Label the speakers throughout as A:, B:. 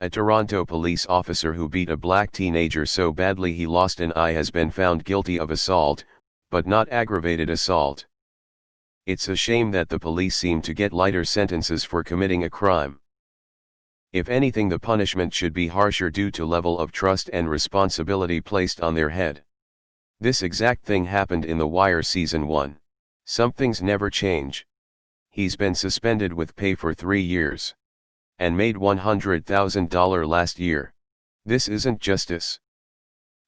A: A Toronto police officer who beat a black teenager so badly he lost an eye has been found guilty of assault, but not aggravated assault. It's a shame that the police seem to get lighter sentences for committing a crime. If anything, the punishment should be harsher due to level of trust and responsibility placed on their head. This exact thing happened in The Wire Season 1. Some things never change. He's been suspended with pay for 3 years. And made $100,000 last year. This isn't justice.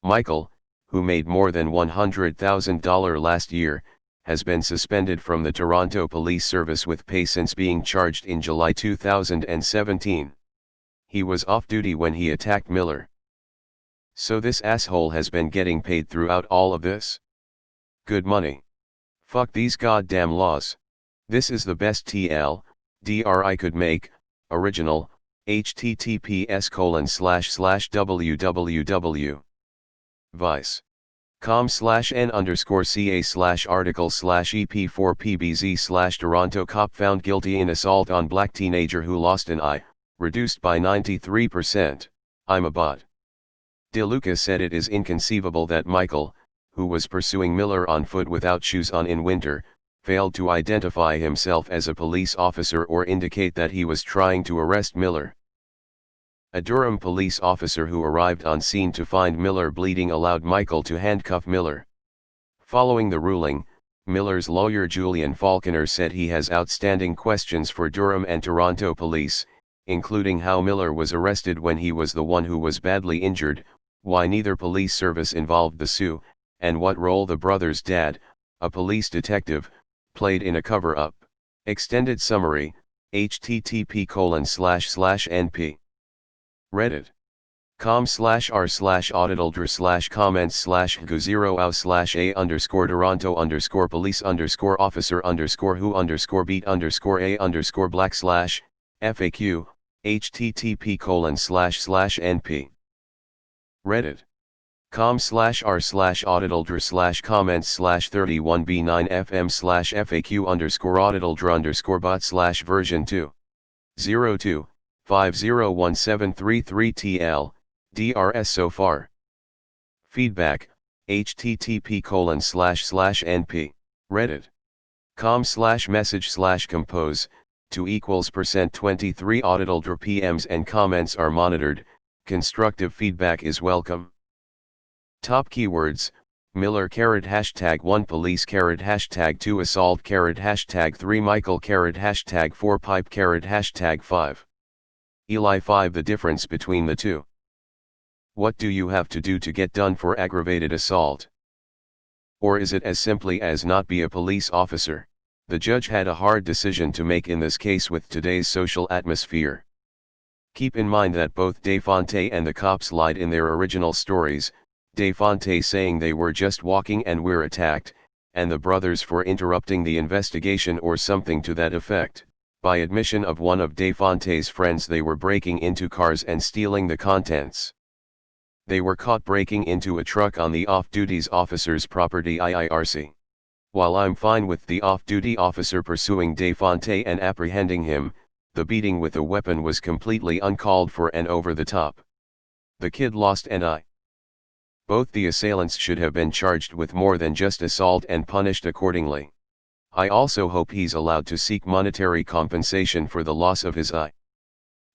A: Michael, who made more than $100,000 last year, has been suspended from the Toronto Police Service with pay since being charged in July 2017. He was off duty when he attacked Miller. So this asshole has been getting paid throughout all of this? Good money. Fuck these goddamn laws. This is the best TLDR I could make. Original, https://www. vice.com/n_ca/article/ep4pbz/Toronto cop found guilty in assault on black teenager who lost an eye, reduced by 93%. I'm a bot. DeLuca said it is inconceivable that Michael, who was pursuing Miller on foot without shoes on in winter, failed to identify himself as a police officer or indicate that he was trying to arrest Miller. A Durham police officer who arrived on scene to find Miller bleeding allowed Michael to handcuff Miller. Following the ruling, Miller's lawyer Julian Falconer said he has outstanding questions for Durham and Toronto police, including how Miller was arrested when he was the one who was badly injured, why neither police service involved the sue, and what role the brother's dad, a police detective, played in a cover-up. Extended summary, http://np. reddit.com/r/auditl/comments/gu0out/a_who_beat_a_black/faq, http://np. reddit.com/auditl/comments/31b9fm/faq_auditl_bot/version 2.0.2.501733tl, DRS so far. Feedback, http://np. reddit.com/message/compose, 2=%23 auditl PMs and comments are monitored, constructive feedback is welcome. Top keywords, Miller #1 police #2 assault #3 Michael #4 pipe #5 Eli 5 The difference between the two. What do you have to do to get done for aggravated assault? Or is it as simply as not be a police officer? The judge had a hard decision to make in this case with today's social atmosphere. Keep in mind that both DeFonte and the cops lied in their original stories, DeFonte saying they were just walking and were attacked, and the brothers for interrupting the investigation or something to that effect. By admission of one of DeFonte's friends, they were breaking into cars and stealing the contents. They were caught breaking into a truck on the off-duty officer's property IIRC. While I'm fine with the off-duty officer pursuing DeFonte and apprehending him, the beating with a weapon was completely uncalled for and over the top. The kid lost an eye. Both the assailants should have been charged with more than just assault and punished accordingly. I also hope he's allowed to seek monetary compensation for the loss of his eye.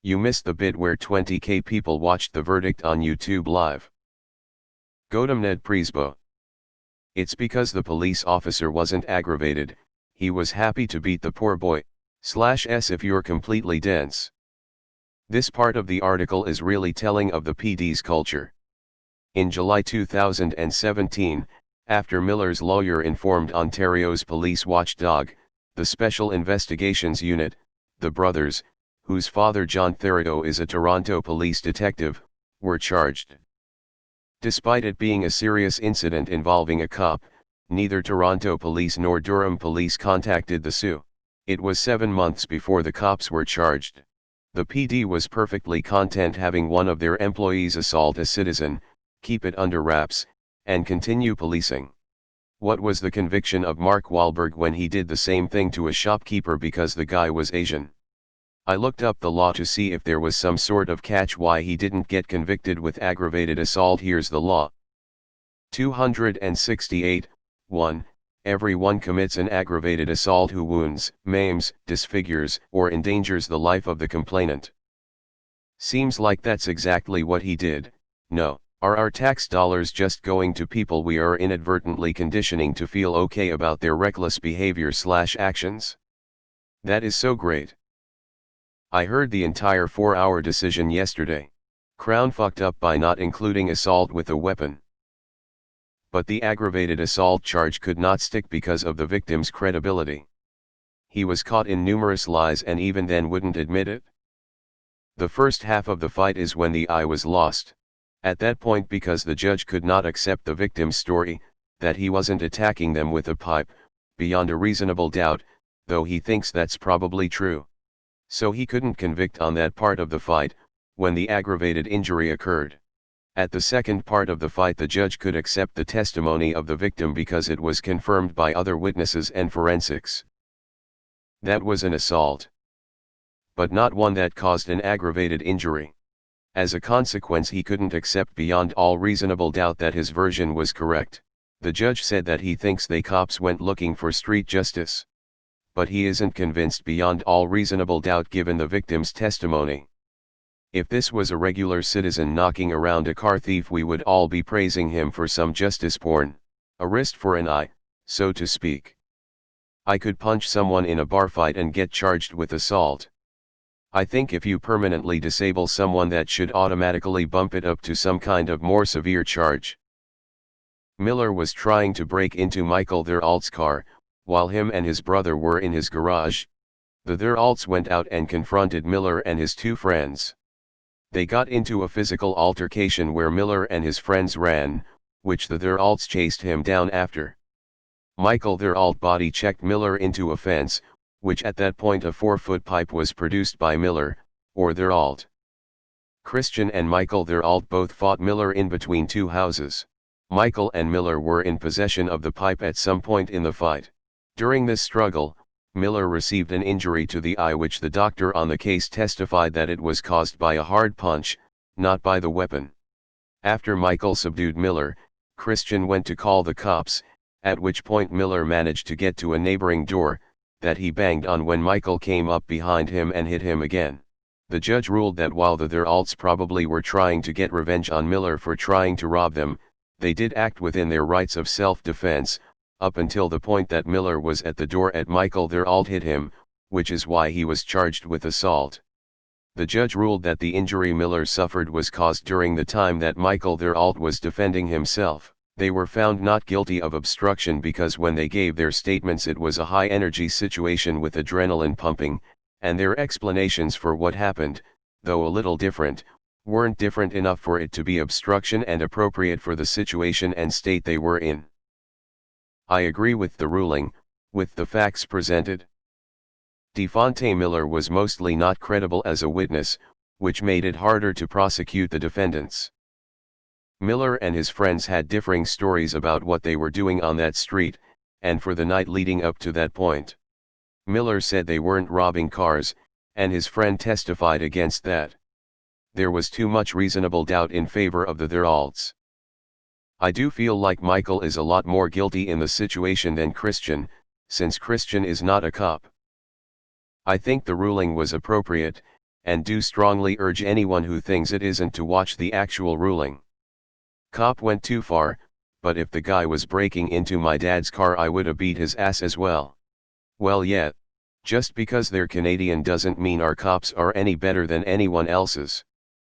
A: You missed the bit where 20,000 people watched the verdict on YouTube Live. Gautam Ned Presbo. It's because the police officer wasn't aggravated, he was happy to beat the poor boy. /s if you're completely dense. This part of the article is really telling of the PD's culture. In July 2017, after Miller's lawyer informed Ontario's police watchdog, the Special Investigations Unit, the brothers, whose father John Theriot is a Toronto police detective, were charged. Despite it being a serious incident involving a cop, neither Toronto police nor Durham police contacted the Sioux. It was 7 months before the cops were charged. The PD was perfectly content having one of their employees assault a citizen, keep it under wraps, and continue policing. What was the conviction of Mark Wahlberg when he did the same thing to a shopkeeper because the guy was Asian? I looked up the law to see if there was some sort of catch why he didn't get convicted with aggravated assault. Here's the law. 268, 1. Everyone commits an aggravated assault who wounds, maims, disfigures, or endangers the life of the complainant. Seems like that's exactly what he did. No. Are our tax dollars just going to people we are inadvertently conditioning to feel okay about their reckless behavior/actions? That is so great. I heard the entire 4-hour decision yesterday. Crown fucked up by not including assault with a weapon. But the aggravated assault charge could not stick because of the victim's credibility. He was caught in numerous lies and even then wouldn't admit it. The first half of the fight is when the eye was lost. At that point, because the judge could not accept the victim's story, that he wasn't attacking them with a pipe, beyond a reasonable doubt, though he thinks that's probably true. So he couldn't convict on that part of the fight, when the aggravated injury occurred. At the second part of the fight, the judge could accept the testimony of the victim because it was confirmed by other witnesses and forensics. That was an assault, but not one that caused an aggravated injury. As a consequence, he couldn't accept beyond all reasonable doubt that his version was correct. The judge said that he thinks they cops went looking for street justice. But he isn't convinced beyond all reasonable doubt given the victim's testimony. If this was a regular citizen knocking around a car thief, we would all be praising him for some justice porn. A wrist for an eye, so to speak. I could punch someone in a bar fight and get charged with assault. I think if you permanently disable someone, that should automatically bump it up to some kind of more severe charge. Miller was trying to break into Michael Thuralt's car, while him and his brother were in his garage. The Thuralts went out and confronted Miller and his two friends. They got into a physical altercation where Miller and his friends ran, which the Thuralts chased him down after. Michael Thuralt body checked Miller into a fence, which at that point a 4-foot pipe was produced by Miller, or Thuralt. Christian and Michael Thuralt both fought Miller in between two houses. Michael and Miller were in possession of the pipe at some point in the fight. During this struggle, Miller received an injury to the eye, which the doctor on the case testified that it was caused by a hard punch, not by the weapon. After Michael subdued Miller, Christian went to call the cops, at which point Miller managed to get to a neighboring door, that he banged on when Michael came up behind him and hit him again. The judge ruled that while the Thuralts probably were trying to get revenge on Miller for trying to rob them, they did act within their rights of self-defense, up until the point that Miller was at the door and Michael Thuralt hit him, which is why he was charged with assault. The judge ruled that the injury Miller suffered was caused during the time that Michael Thuralt was defending himself. They were found not guilty of obstruction because when they gave their statements it was a high-energy situation with adrenaline pumping, and their explanations for what happened, though a little different, weren't different enough for it to be obstruction and appropriate for the situation and state they were in. I agree with the ruling, with the facts presented. Devontae Miller was mostly not credible as a witness, which made it harder to prosecute the defendants. Miller and his friends had differing stories about what they were doing on that street, and for the night leading up to that point. Miller said they weren't robbing cars, and his friend testified against that. There was too much reasonable doubt in favor of the Thuralts. I do feel like Michael is a lot more guilty in the situation than Christian, since Christian is not a cop. I think the ruling was appropriate, and do strongly urge anyone who thinks it isn't to watch the actual ruling. Cop went too far, but if the guy was breaking into my dad's car I would've beat his ass as well. Well, yeah, just because they're Canadian doesn't mean our cops are any better than anyone else's.